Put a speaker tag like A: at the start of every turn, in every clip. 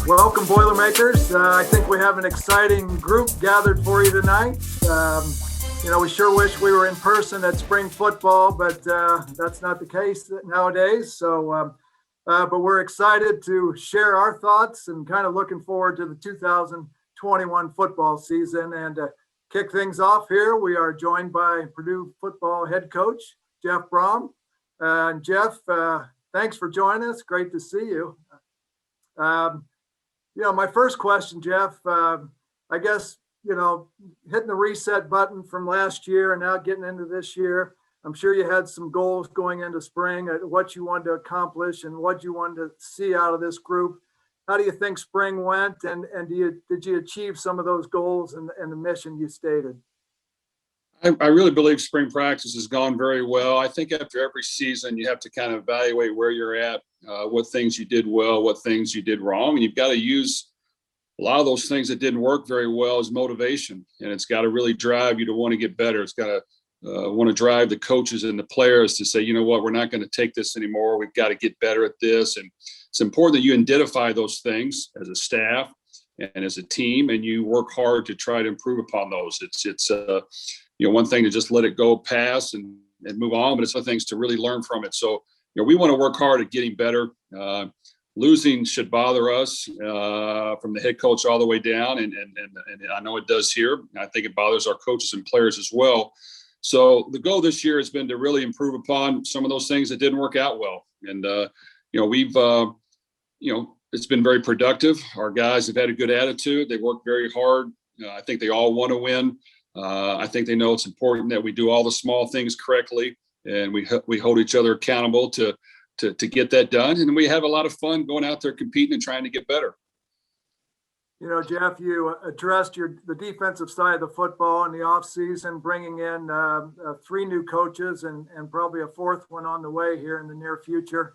A: Welcome, Boilermakers. I think we have an exciting group gathered for you tonight. We sure wish we were in person at spring football, but that's not the case nowadays. But we're excited to share our thoughts and kind of looking forward to the 2021 football season. And to kick things off here, we are joined by Purdue football head coach, Jeff Brohm. And Jeff, thanks for joining us. Great to see you. My first question, Jeff, I guess, hitting the reset button from last year and now getting into this year, I'm sure you had some goals going into spring, what you wanted to accomplish and what you wanted to see out of this group. How do you think spring went, and did you achieve some of those goals and the mission you stated?
B: I really believe spring practice has gone very well. I think after every season, you have to kind of evaluate where you're at, what things you did well, what things you did wrong. And you've got to use a lot of those things that didn't work very well as motivation. And it's got to really drive you to want to get better. It's got to want to drive the coaches and the players to say, you know what, we're not going to take this anymore. We've got to get better at this. And it's important that you identify those things as a staff and as a team, and you work hard to try to improve upon those. It's one thing to just let it go pass and move on, but it's other things to really learn from it. So, we want to work hard at getting better. Losing should bother us from the head coach all the way down. And I know it does here. I think it bothers our coaches and players as well. So the goal this year has been to really improve upon some of those things that didn't work out well. And, it's been very productive. Our guys have had a good attitude. They worked very hard. I think they all want to win. I think they know it's important that we do all the small things correctly, and we hold each other accountable to get that done. And we have a lot of fun going out there competing and trying to get better.
A: Jeff, you addressed the defensive side of the football in the offseason, bringing in 3 new coaches and probably a 4th one on the way here in the near future.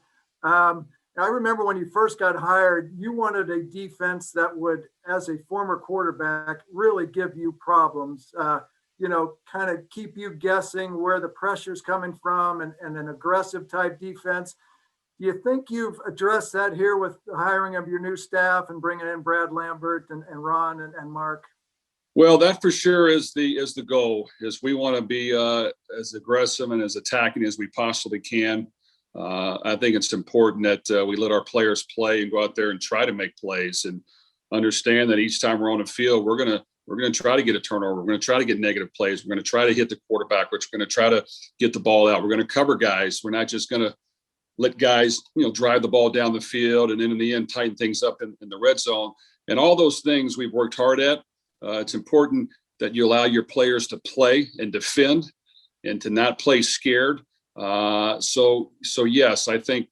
A: I remember when you first got hired, you wanted a defense that would, as a former quarterback, really give you problems, kind of keep you guessing where the pressure's coming from and an aggressive type defense. Do you think you've addressed that here with the hiring of your new staff and bringing in Brad Lambert and Ron and Mark?
B: Well, that for sure is the goal. Is we want to be as aggressive and as attacking as we possibly can. I think it's important that we let our players play and go out there and try to make plays and understand that each time we're on the field, we're going to try to get a turnover. We're going to try to get negative plays. We're going to try to hit the quarterback. We're going to try to get the ball out. We're going to cover guys. We're not just going to let guys, drive the ball down the field and then in the end tighten things up in the red zone. And all those things we've worked hard at. It's important that you allow your players to play and defend and to not play scared. So yes, I think,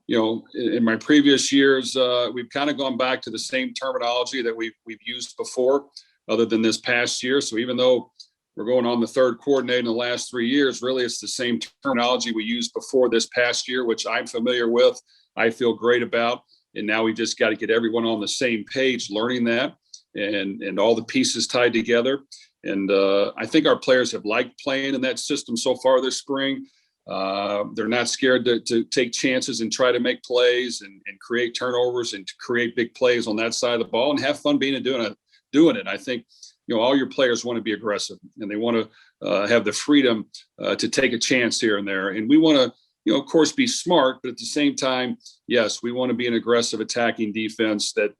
B: in my previous years, we've kind of gone back to the same terminology that we've used before, other than this past year. So even though we're going on the 3rd coordinator in the last 3 years, really it's the same terminology we used before this past year, which I'm familiar with. I feel great about. And now we just got to get everyone on the same page, learning that and all the pieces tied together. And I think our players have liked playing in that system so far this spring. They're not scared to take chances and try to make plays and create turnovers and to create big plays on that side of the ball and have fun doing it. I think, all your players want to be aggressive and they want to have the freedom to take a chance here and there. And we want to, of course, be smart, but at the same time, yes, we want to be an aggressive attacking defense that,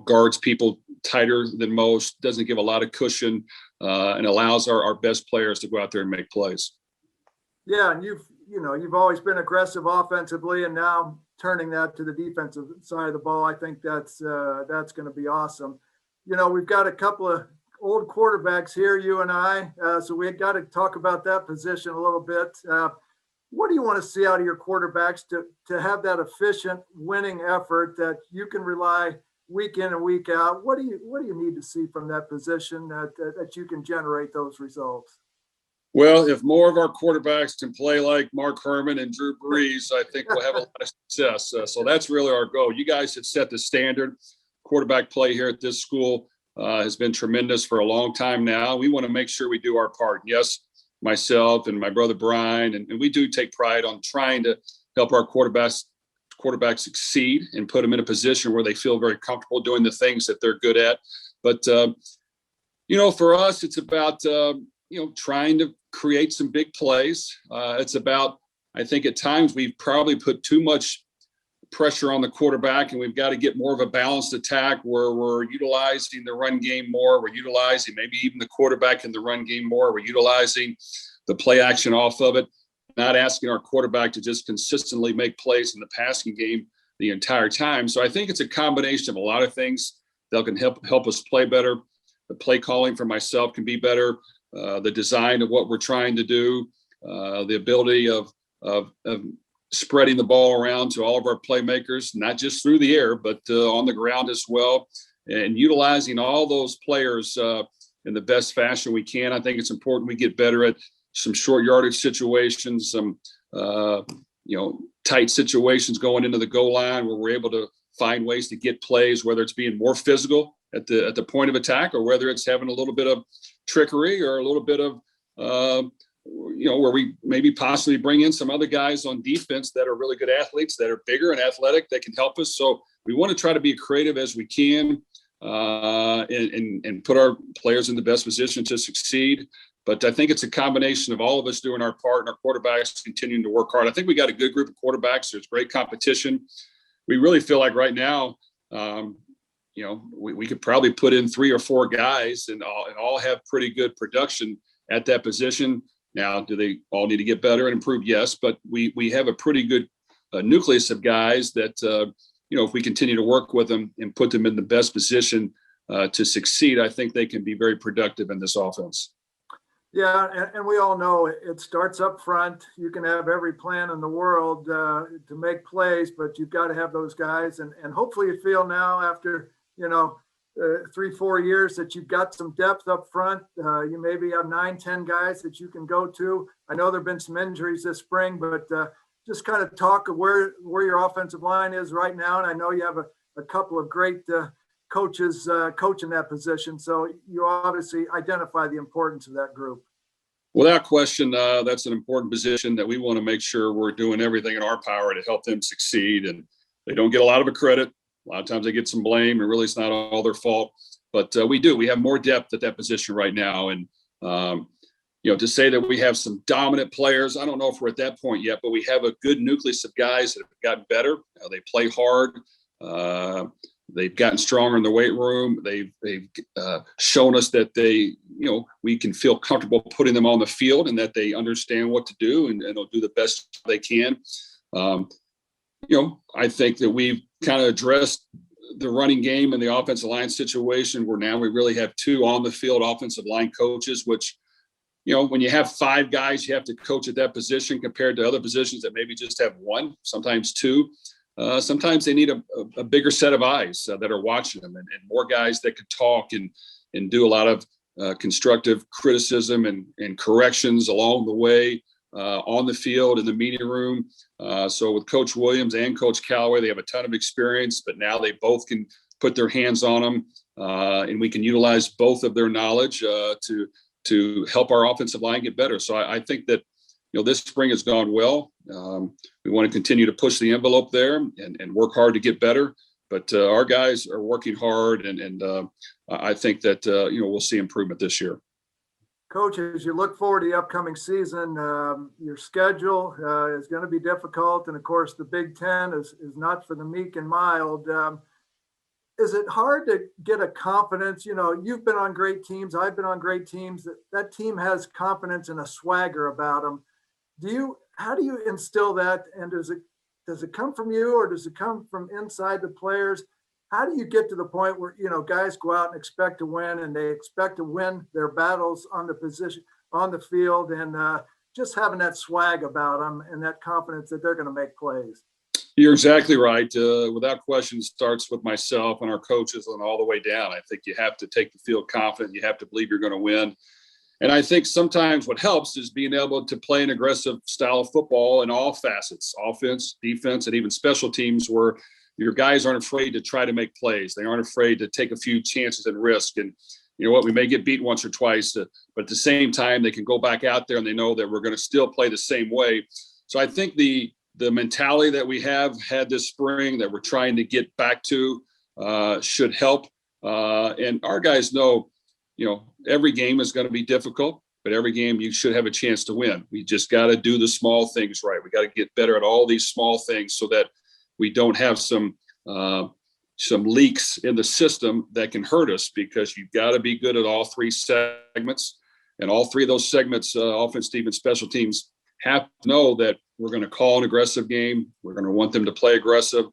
B: guards people tighter than most, doesn't give a lot of cushion, and allows our best players to go out there and make plays.
A: Yeah, and you've always been aggressive offensively, and now turning that to the defensive side of the ball, I think that's going to be awesome. We've got a couple of old quarterbacks here, you and I, so we got to talk about that position a little bit. What do you want to see out of your quarterbacks to have that efficient winning effort that you can rely week in and week out? What do you need to see from that position that you can generate those results?
B: Well, if more of our quarterbacks can play like Mark Herrmann and Drew Brees, I think we'll have a lot of success. So that's really our goal. You guys have set the standard. Quarterback play here at this school has been tremendous for a long time now. We want to make sure we do our part. Yes, myself and my brother Brian, and we do take pride on trying to help our quarterbacks quarterbacks succeed and put them in a position where they feel very comfortable doing the things that they're good at. But, for us, it's about, trying to create some big plays. It's about, I think at times we've probably put too much pressure on the quarterback, and we've got to get more of a balanced attack where we're utilizing the run game more. We're utilizing maybe even the quarterback in the run game more. We're utilizing the play action off of it, not asking our quarterback to just consistently make plays in the passing game the entire time. So I think it's a combination of a lot of things that can help us play better. The play calling for myself can be better. The design of what we're trying to do, the ability of spreading the ball around to all of our playmakers, not just through the air, but on the ground as well, and utilizing all those players in the best fashion we can. I think it's important we get better at some short yardage situations, some tight situations going into the goal line where we're able to find ways to get plays, whether it's being more physical at the point of attack or whether it's having a little bit of trickery or a little bit of where we maybe possibly bring in some other guys on defense that are really good athletes, that are bigger and athletic, that can help us. So we want to try to be creative as we can and put our players in the best position to succeed. But I think it's a combination of all of us doing our part and our quarterbacks continuing to work hard. I think we got a good group of quarterbacks. There's great competition. We really feel like right now, we could probably put in 3 or 4 guys and all have pretty good production at that position. Now, do they all need to get better and improve? Yes, but we have a pretty good nucleus of guys that, if we continue to work with them and put them in the best position to succeed, I think they can be very productive in this offense.
A: Yeah, and we all know it starts up front. You can have every plan in the world to make plays, but you've got to have those guys. And hopefully you feel now after, 3-4 years that you've got some depth up front. You maybe have 9-10 guys that you can go to. I know there've been some injuries this spring, but just kind of talk of where your offensive line is right now. And I know you have a couple of great coaches coaching that position. So you obviously identify the importance of that group.
B: Without question, that's an important position that we want to make sure we're doing everything in our power to help them succeed. And they don't get a lot of credit. A lot of times they get some blame, and really it's not all their fault. But we have more depth at that position right now. And, to say that we have some dominant players, I don't know if we're at that point yet, but we have a good nucleus of guys that have gotten better. They play hard. They've gotten stronger in the weight room. They've shown us that we can feel comfortable putting them on the field and that they understand what to do and they'll do the best they can. I think that we've kind of addressed the running game and the offensive line situation where now we really have 2 on the field offensive line coaches, which, when you have 5 guys, you have to coach at that position compared to other positions that maybe just have 1, sometimes 2. Sometimes they need a bigger set of eyes that are watching them and more guys that could talk and do a lot of constructive criticism and corrections along the way on the field, in the meeting room. So with Coach Williams and Coach Callaway, they have a ton of experience, but now they both can put their hands on them and we can utilize both of their knowledge to help our offensive line get better. So I think that this spring has gone well. We want to continue to push the envelope there and work hard to get better. But our guys are working hard, and I think that we'll see improvement this year.
A: Coach, as you look forward to the upcoming season, your schedule is going to be difficult, and of course, the Big Ten is not for the meek and mild. Is it hard to get a confidence? You've been on great teams. I've been on great teams. That team has confidence and a swagger about them. How do you instill that? And does it come from you, or does it come from inside the players? How do you get to the point where, guys go out and expect to win, and they expect to win their battles on the position, on the field, and just having that swag about them and that confidence that they're going to make plays?
B: You're exactly right. Without question, it starts with myself and our coaches and all the way down. I think you have to take the field confident. You have to believe you're going to win. And I think sometimes what helps is being able to play an aggressive style of football in all facets, offense, defense, and even special teams, where your guys aren't afraid to try to make plays. They aren't afraid to take a few chances and risk. And you know what, we may get beat once or twice, but at the same time, they can go back out there and they know that we're going to still play the same way. So I think the the mentality that we have had this spring that we're trying to get back to should help. And our guys know, every game is going to be difficult, but every game you should have a chance to win. We just got to do the small things right. We got to get better at all these small things so that we don't have some leaks in the system that can hurt us, because you've got to be good at all three segments. And all three of those segments, offense, defense, special teams, have to know that we're going to call an aggressive game. We're going to want them to play aggressive.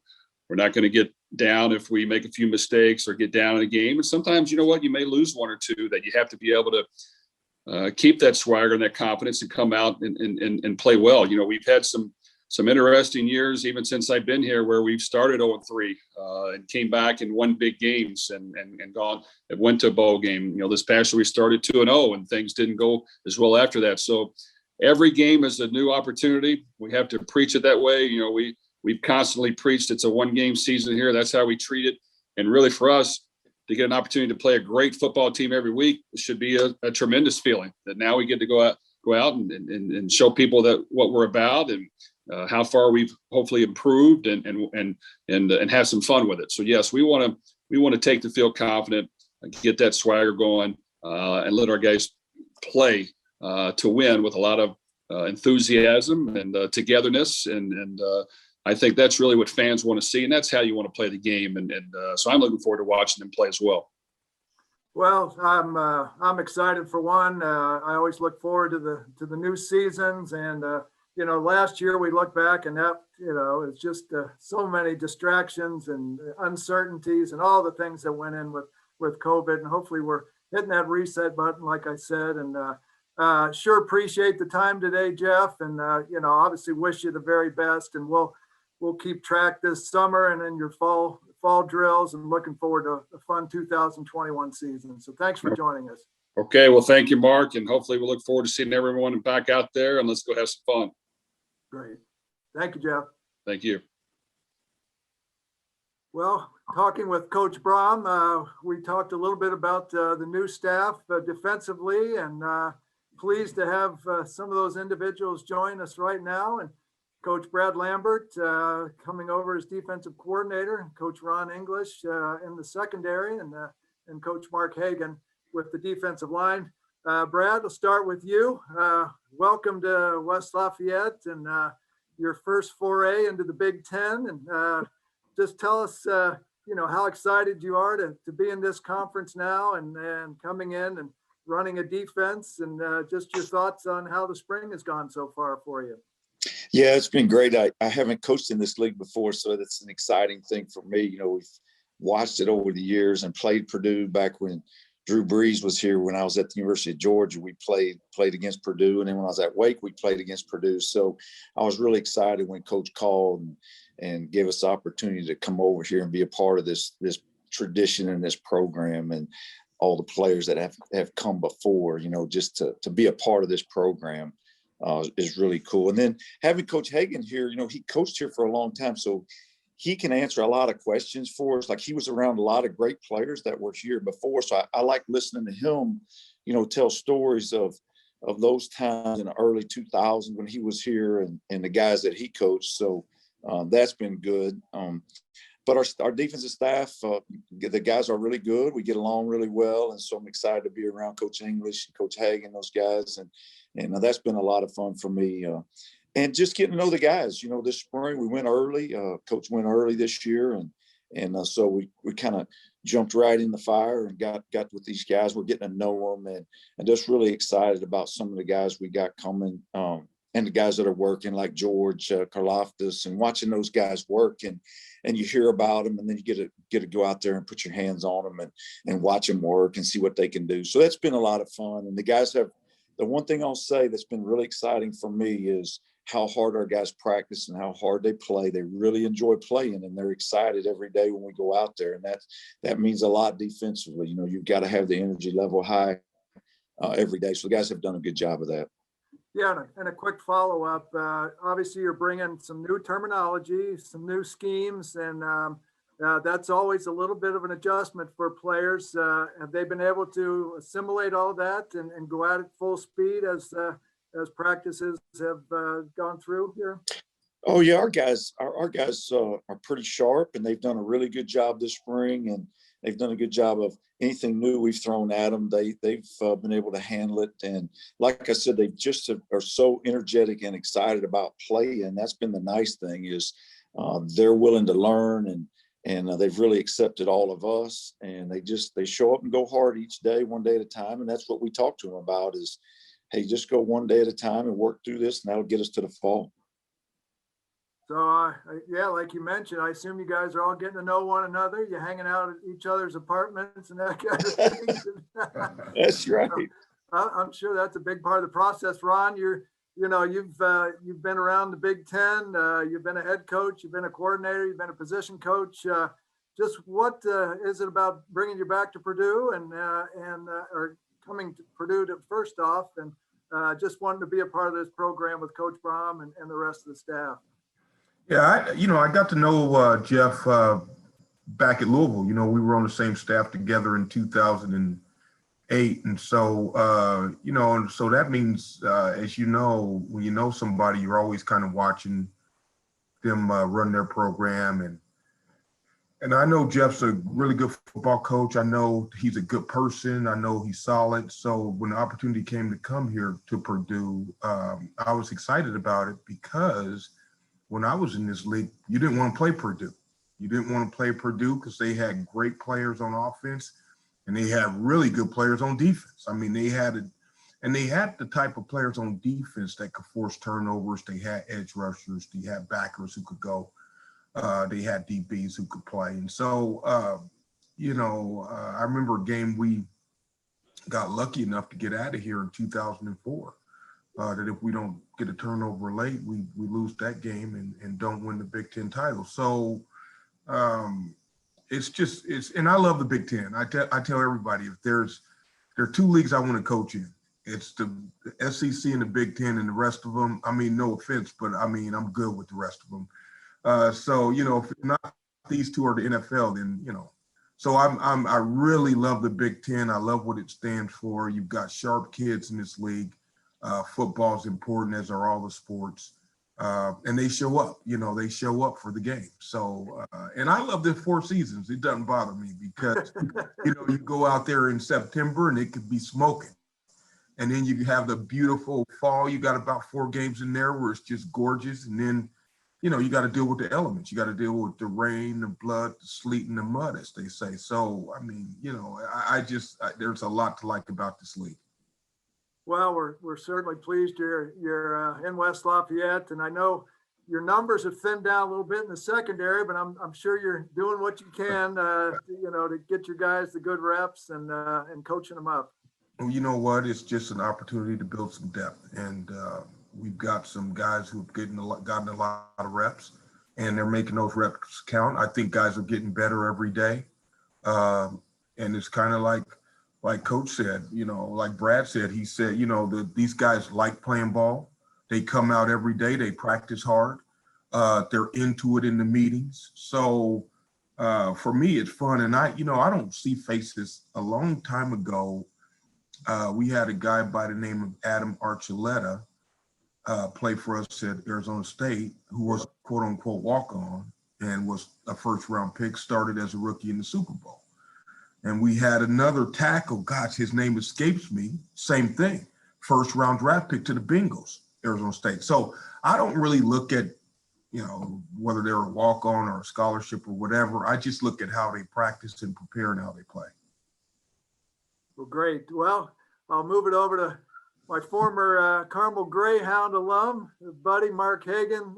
B: We're not going to get down if we make a few mistakes or get down in a game. And sometimes, you may lose one or two, that you have to be able to keep that swagger and that confidence and come out and play well. We've had some interesting years, even since I've been here, where we've started 0-3 and came back and won big games and went to a bowl game. This past year we started 2-0 and things didn't go as well after that. So every game is a new opportunity. We have to preach it that way. We've constantly preached it's a one-game season here. That's how we treat it. And really, for us to get an opportunity to play a great football team every week, it should be a tremendous feeling that now we get to go out and show people that what we're about and how far we've hopefully improved and have some fun with it. So yes, we want to take the field confident, get that swagger going, and let our guys play to win with a lot of enthusiasm and togetherness. And I think that's really what fans want to see, and that's how you want to play the game. And so I'm looking forward to watching them play as well.
A: Well, I'm excited for one. I always look forward to the new seasons, and last year we look back and that it's just so many distractions and uncertainties and all the things that went in with COVID. And hopefully we're hitting that reset button, like I said. And sure appreciate the time today, Jeff. And obviously wish you the very best. And we'll keep track this summer and in your fall drills, and looking forward to a fun 2021 season. So thanks for joining us.
B: Okay. Well, thank you, Mark. And hopefully we'll look forward to seeing everyone back out there, and let's go have some fun.
A: Great. Thank you, Jeff.
B: Thank you.
A: Well, talking with Coach Brohm, we talked a little bit about the new staff defensively, and pleased to have some of those individuals join us right now. And Coach Brad Lambert coming over as defensive coordinator, Coach Ron English in the secondary, and Coach Mark Hagen with the defensive line. Brad, we'll start with you. Welcome to West Lafayette and your first foray into the Big Ten. And just tell us, how excited you are to be in this conference now and coming in and running a defense, and just your thoughts on how the spring has gone so far for you.
C: Yeah, it's been great. I haven't coached in this league before, so that's an exciting thing for me. We've watched it over the years and played Purdue back when Drew Brees was here. When I was at the University of Georgia, we played against Purdue. And then when I was at Wake, we played against Purdue. So I was really excited when Coach called and gave us the opportunity to come over here and be a part of this tradition and this program, and all the players that have come before, just to be a part of this program is really cool. And then having Coach Hagen here, he coached here for a long time, so he can answer a lot of questions for us. Like, he was around a lot of great players that were here before. So I like listening to him, tell stories of those times in the early 2000s when he was here and the guys that he coached. So that's been good. But our defensive staff, the guys are really good. We get along really well. And so I'm excited to be around Coach English and Coach Hagen, those guys. And that's been a lot of fun for me. And just getting to know the guys. This spring we went early. Coach went early this year. And so we kind of jumped right in the fire and got with these guys. We're getting to know them, and just really excited about some of the guys we got coming, and the guys that are working, like George Karloftis, and watching those guys work. And you hear about them, and then you get to go out there and put your hands on them and watch them work and see what they can do. So that's been a lot of fun. And the guys the one thing I'll say that's been really exciting for me is how hard our guys practice and how hard they play. They really enjoy playing, and they're excited every day when we go out there. And that means a lot defensively. You've got to have the energy level high every day. So the guys have done a good job of that.
A: Yeah, and a quick follow-up. Obviously, you're bringing some new terminology, some new schemes, and that's always a little bit of an adjustment for players. Have they been able to assimilate all that and go at it full speed as practices have gone through here?
C: Oh yeah, our guys are pretty sharp, and they've done a really good job this spring, and they've done a good job of anything new we've thrown at them. They've been able to handle it, and like I said, they just are so energetic and excited about play, and that's been the nice thing is they're willing to learn, and they've really accepted all of us, and they show up and go hard each day, one day at a time, and that's what we talk to them about is, hey, just go one day at a time and work through this, and that'll get us to the fall.
A: So, yeah, like you mentioned, I assume you guys are all getting to know one another. You're hanging out at each other's apartments and that kind of thing.
C: That's right.
A: I'm sure that's a big part of the process. Ron, you've been around the Big Ten. You've been a head coach. You've been a coordinator. You've been a position coach. Just what is it about bringing you back to Purdue or coming to Purdue first off, and just wanting to be a part of this program with Coach Brohm and the rest of the staff?
D: Yeah, I got to know Jeff back at Louisville. We were on the same staff together in 2008. And so, so that means, as you know, when you know somebody, you're always kind of watching them run their program. And I know Jeff's a really good football coach. I know he's a good person. I know he's solid. So when the opportunity came to come here to Purdue, I was excited about it because when I was in this league, you didn't want to play Purdue. You didn't want to play Purdue because they had great players on offense and they had really good players on defense. I mean, they had the type of players on defense that could force turnovers. They had edge rushers. They had backers who could go. They had DBs who could play. And so, I remember a game we got lucky enough to get out of here in 2004. That if we don't get a turnover late, we lose that game and don't win the Big Ten title. So and I love the Big Ten. I tell everybody if there are two leagues I want to coach in. It's the SEC and the Big Ten, and the rest of them. I mean, no offense, but I mean I'm good with the rest of them. So if not these two are the NFL, then So I really love the Big Ten. I love what it stands for. You've got sharp kids in this league. Football is important, as are all the sports. And they show up, they show up for the game. So, and I love the 4 seasons. It doesn't bother me because, you go out there in September and it could be smoking. And then you have the beautiful fall. You got about 4 games in there where it's just gorgeous. And then, you got to deal with the elements. You got to deal with the rain, the blood, the sleet, and the mud, as they say. So, I mean, there's a lot to like about this league.
A: Well, we're certainly pleased you're in West Lafayette, and I know your numbers have thinned down a little bit in the secondary, but I'm sure you're doing what you can, to get your guys the good reps and coaching them up.
D: Well, you know what? It's just an opportunity to build some depth, and we've got some guys who've gotten a lot of reps, and they're making those reps count. I think guys are getting better every day, and it's kind of like Coach said, like Brad said, he said, these guys like playing ball. They come out every day. They practice hard. They're into it in the meetings. So for me, it's fun. And I don't see faces. A long time ago, we had a guy by the name of Adam Archuleta play for us at Arizona State, who was quote unquote walk-on and was a first-round pick, started as a rookie in the Super Bowl. And we had another tackle, gosh, his name escapes me, same thing, first round draft pick to the Bengals, Arizona State. So I don't really look at, whether they're a walk-on or a scholarship or whatever. I just look at how they practice and prepare and how they play.
A: Well, great. Well, I'll move it over to my former Carmel Greyhound alum, buddy, Mark Hagen.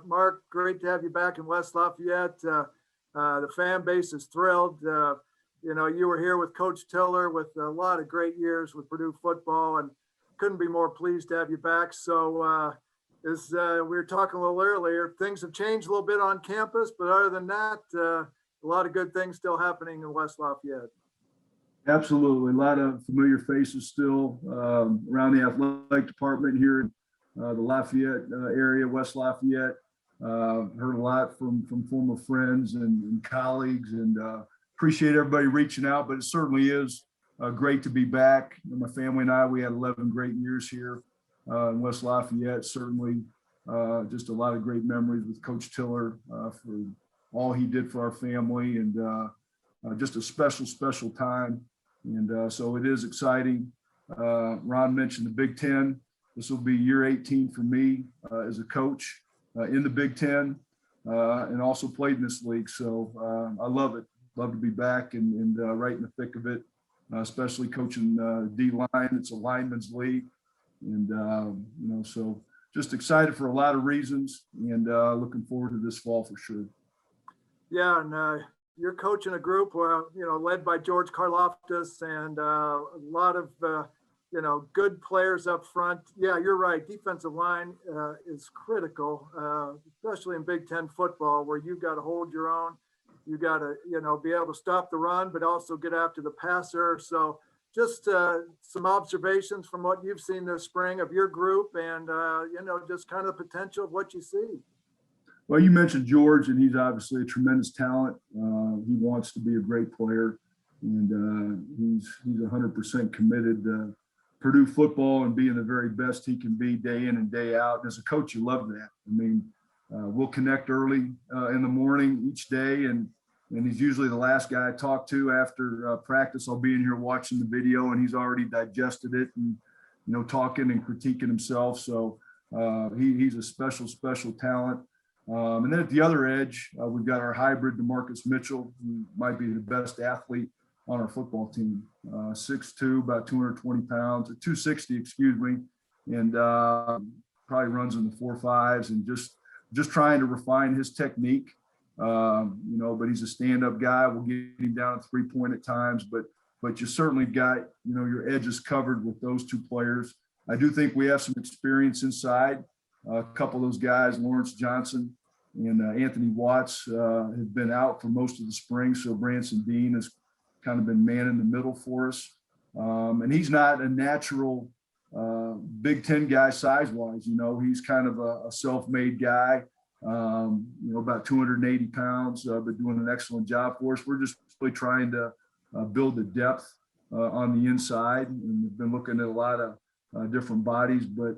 A: Mark, great to have you back in West Lafayette. The fan base is thrilled. You were here with Coach Tiller with a lot of great years with Purdue football, and couldn't be more pleased to have you back. So as we were talking a little earlier, things have changed a little bit on campus, but other than that, a lot of good things still happening in West Lafayette.
E: Absolutely. A lot of familiar faces still around the athletic department here in the Lafayette area, West Lafayette. Heard a lot from former friends and colleagues, and appreciate everybody reaching out, but it certainly is great to be back. My family and I, we had 11 great years here in West Lafayette. Certainly Just a lot of great memories with Coach Tiller for all he did for our family, and just a special, special time. And so it is exciting. Ron mentioned the Big Ten. This will be year 18 for me as a coach in the Big Ten, and also played in this league. So I love it. Love to be back and right in the thick of it, especially coaching D-line. It's a lineman's league. And, so just excited for a lot of reasons, and looking forward to this fall for sure.
A: Yeah, and you're coaching a group, led by George Karloftis, and a lot of, good players up front. Yeah, you're right. Defensive line is critical, especially in Big Ten football, where you've got to hold your own. You got to, be able to stop the run, but also get after the passer. So just some observations from what you've seen this spring of your group, and, just kind of the potential of what you see.
E: Well, you mentioned George, and he's obviously a tremendous talent. He wants to be a great player, and he's 100% committed to Purdue football and being the very best he can be day in and day out. And as a coach, you love that. I mean, we'll connect early in the morning each day, and he's usually the last guy I talk to after practice. I'll be in here watching the video, and he's already digested it and, talking and critiquing himself. So he's a special, special talent. And then at the other edge, we've got our hybrid, DeMarcus Mitchell, who might be the best athlete on our football team. 6'2", about 220 pounds, 260, excuse me, and probably runs in the 4.5s, and just trying to refine his technique. But he's a stand-up guy. We'll get him down at 3-point at times, but you certainly got, your edges covered with those two players. I do think we have some experience inside. A couple of those guys, Lawrence Johnson and Anthony Watts, have been out for most of the spring. So Branson Dean has kind of been man in the middle for us. And he's not a natural Big Ten guy size-wise. He's kind of a self-made guy, about 280 pounds, but doing an excellent job for us. We're just really trying to build the depth on the inside, and we've been looking at a lot of different bodies. But,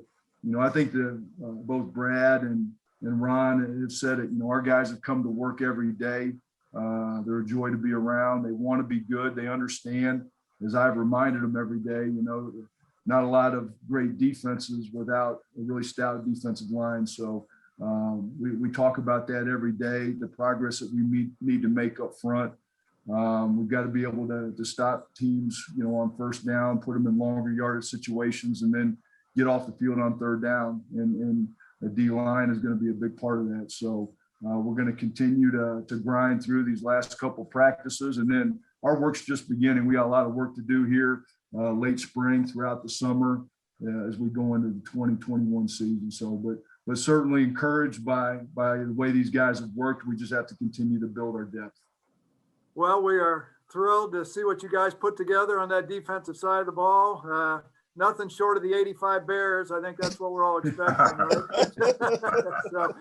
E: I think that both Brad and Ron have said it, our guys have come to work every day. They're a joy to be around. They want to be good. They understand, as I've reminded them every day, not a lot of great defenses without a really stout defensive line. So we talk about that every day, the progress that we need to make up front. We've got to be able to stop teams, on first down, put them in longer yardage situations, and then get off the field on third down. And the D-line is going to be a big part of that. So we're going to continue to grind through these last couple practices, and then our work's just beginning. We got a lot of work to do here late spring, throughout the summer, as we go into the 2021 season. So, but certainly encouraged by the way these guys have worked. We just have to continue to build our depth.
A: Well, we are thrilled to see what you guys put together on that defensive side of the ball. Nothing short of the 85 Bears. I think that's what we're all expecting, right? So,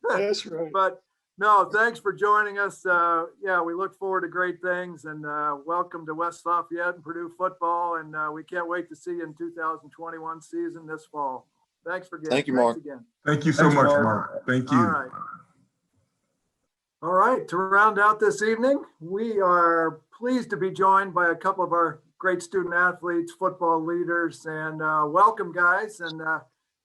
C: That's right.
A: But no, thanks for joining us. Yeah, we look forward to great things, and welcome to West Lafayette and Purdue football. And we can't wait to see you in 2021 season this fall. Thanks for getting.
C: Thank you, Mark.
A: Again.
D: Thank you so
E: Thanks,
D: much,
E: Mark.
D: Mark. Thank you.
A: All right. All right. To round out this evening, we are pleased to be joined by a couple of our great student athletes, football leaders, and welcome, guys. And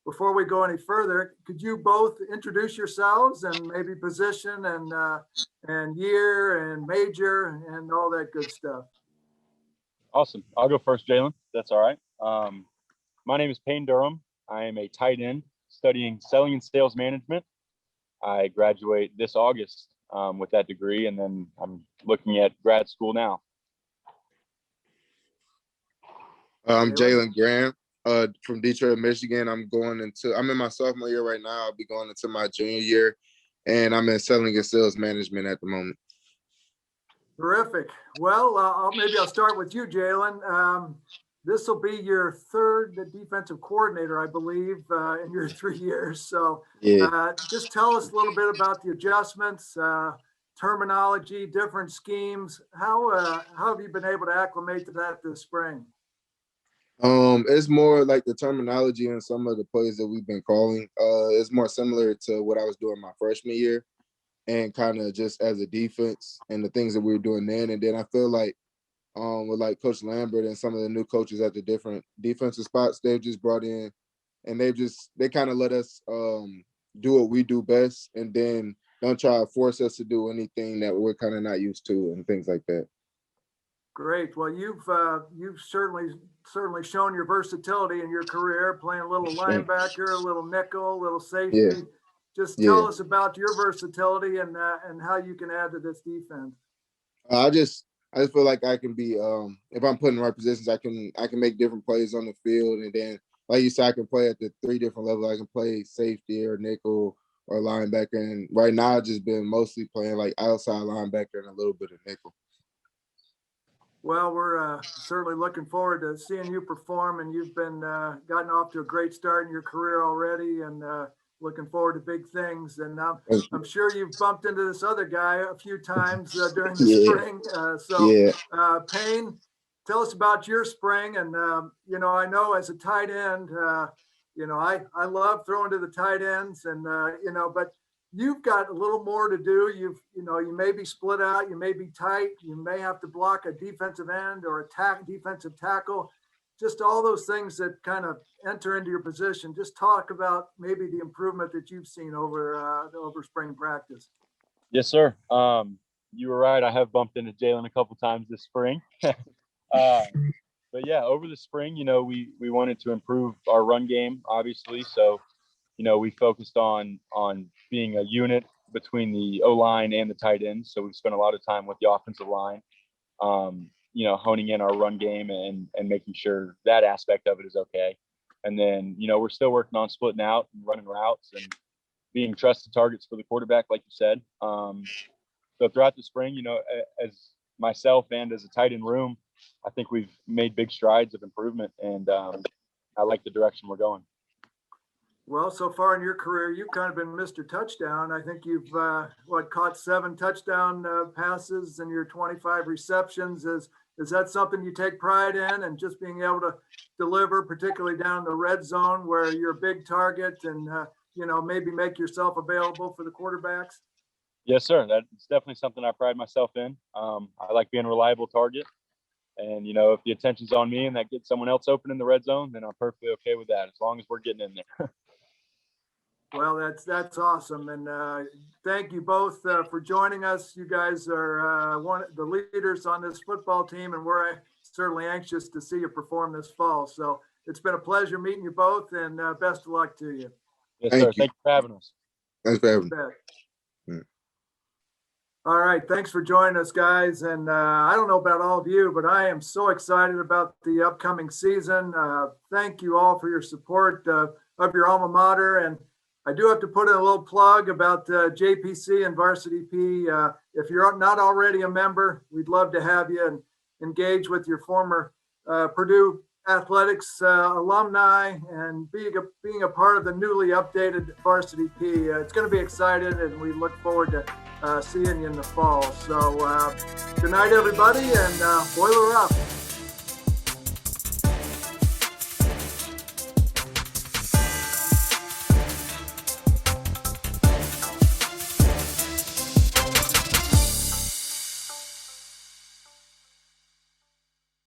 A: before we go any further, could you both introduce yourselves and maybe position and year and major and all that good stuff?
F: Awesome. I'll go first, Jalen. That's all right. My name is Payne Durham. I am a tight end studying selling and sales management. I graduate this August with that degree, and then I'm looking at grad school now.
G: I'm Jalen Graham from Detroit, Michigan. I'm in my sophomore year right now. I'll be going into my junior year, and I'm in selling and sales management at the moment.
A: Terrific. Well, maybe I'll start with you, Jalen. This will be your third defensive coordinator, I believe, in your 3 years. So
G: Yeah.
A: just tell us a little bit about the adjustments, terminology, different schemes. How have you been able to acclimate to that this spring?
G: It's more like the terminology and some of the plays that we've been calling. It's more similar to what I was doing my freshman year, and kind of just as a defense and the things that we were doing then. And then I feel like with like Coach Lambert and some of the new coaches at the different defensive spots, they've just brought in, and they kind of let us do what we do best, and then don't try to force us to do anything that we're kind of not used to and things like that.
A: Great. Well, you've certainly shown your versatility in your career, playing a little linebacker, a little nickel, a little safety.
G: Yeah.
A: Just tell us about your versatility and how you can add to this defense.
G: I just feel like I can be if I'm put in the right positions, I can make different plays on the field, and then like you said, I can play at the 3 different levels. I can play safety or nickel or linebacker, and right now I've just been mostly playing like outside linebacker and a little bit of nickel.
A: Well, we're certainly looking forward to seeing you perform, and you've been gotten off to a great start in your career already, and looking forward to big things. And I'm sure you've bumped into this other guy a few times during the spring. Payne, tell us about your spring. And, I know as a tight end, I love throwing to the tight ends and, but you've got a little more to do. You may be split out, you may be tight, you may have to block a defensive end or defensive tackle, just all those things that kind of enter into your position. Just talk about maybe the improvement that you've seen over spring practice.
F: Yes, sir. You were right. I have bumped into Jalen a couple times this spring. But yeah, over the spring, we wanted to improve our run game, obviously. So, we focused on being a unit between the O-line and the tight ends. So we spent a lot of time with the offensive line, honing in our run game and making sure that aspect of it is okay. And then, we're still working on splitting out and running routes and being trusted targets for the quarterback, like you said. So throughout the spring, as myself and as a tight end room, I think we've made big strides of improvement, and I like the direction we're going.
A: Well, so far in your career, you've kind of been Mr. Touchdown. I think you've caught 7 touchdown passes in your 25 receptions. Is that something you take pride in, and just being able to deliver, particularly down the red zone where you're a big target, and maybe make yourself available for the quarterbacks?
F: Yes, sir. That's definitely something I pride myself in. I like being a reliable target. And, if the attention's on me and that gets someone else open in the red zone, then I'm perfectly okay with that, as long as we're getting in there.
A: Well, that's awesome. And thank you both for joining us. You guys are one of the leaders on this football team, and we're certainly anxious to see you perform this fall. So it's been a pleasure meeting you both, and best of luck to you.
F: Yes, sir. Thank you for having us.
G: Thanks for having me.
A: All right. Thanks for joining us, guys. And I don't know about all of you, but I am so excited about the upcoming season. Thank you all for your support of your alma mater. And I do have to put in a little plug about JPC and Varsity P. If you're not already a member, we'd love to have you and engage with your former Purdue athletics alumni and being a part of the newly updated Varsity P. It's going to be exciting, and we look forward to seeing you in the fall. So good night, everybody, and boiler up.